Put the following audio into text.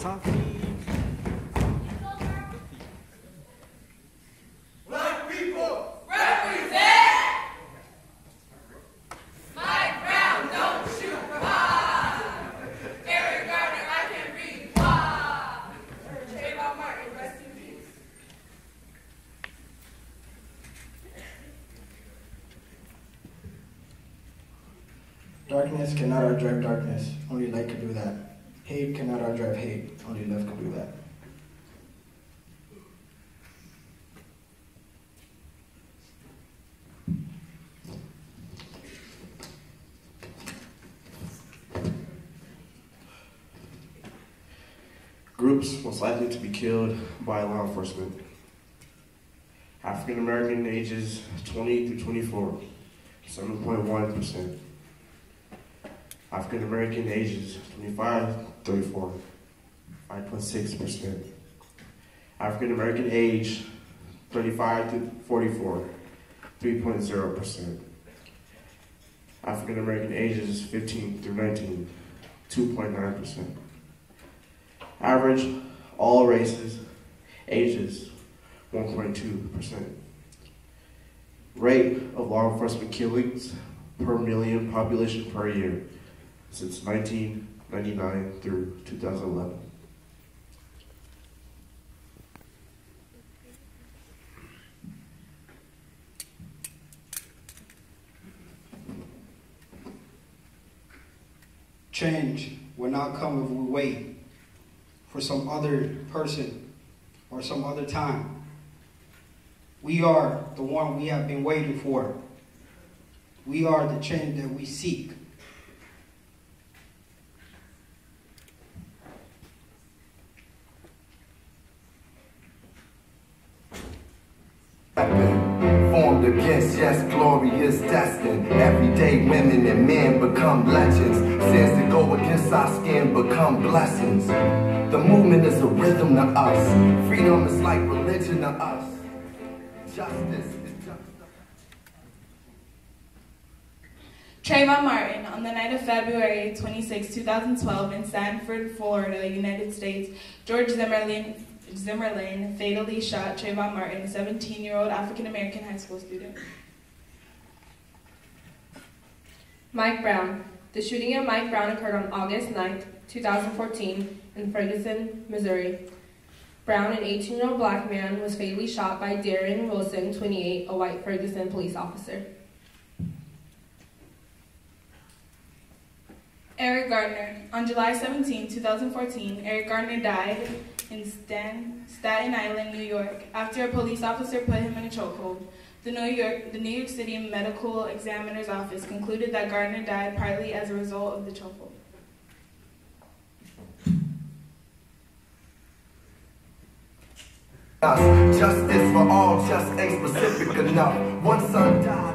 Black people, represent! Mike Brown, don't shoot high! Eric Gardner, I can read why! Trayvon Martin, rest in peace. Darkness cannot outdrive darkness, only light can do that. Hate cannot outdrive hate, only love can do that. Groups most likely to be killed by law enforcement. African American ages 20 through 24, 7.1%. African American ages 25 to 34, 5.6%. African American age 35 to 44, 3.0%. African American ages 15 through 19, 2.9%. Average all races, ages 1.2%. Rate of law enforcement killings per million population per year since 1999 through 2011. Change will not come if we wait for some other person or some other time. We are the one we have been waiting for. We are the change that we seek. Formed against, yes, glory is destined. Everyday women and men become legends. Sins that go against our skin become blessings. The movement is a rhythm to us. Freedom is like religion to us. Justice is just. Trayvon Martin, on the night of February 26, 2012 in Sanford, Florida, United States, George Zimmerlin fatally shot Trayvon Martin, a 17-year-old African-American high school student. Mike Brown. The shooting of Mike Brown occurred on August 9, 2014 in Ferguson, Missouri. Brown, an 18-year-old black man, was fatally shot by Darren Wilson, 28, a white Ferguson police officer. Eric Gardner. On July 17, 2014, Eric Gardner died in Staten Island, New York, after a police officer put him in a chokehold. The New York City Medical Examiner's Office concluded that Gardner died partly as a result of the chokehold. Justice for all just ain't specific enough. One son died.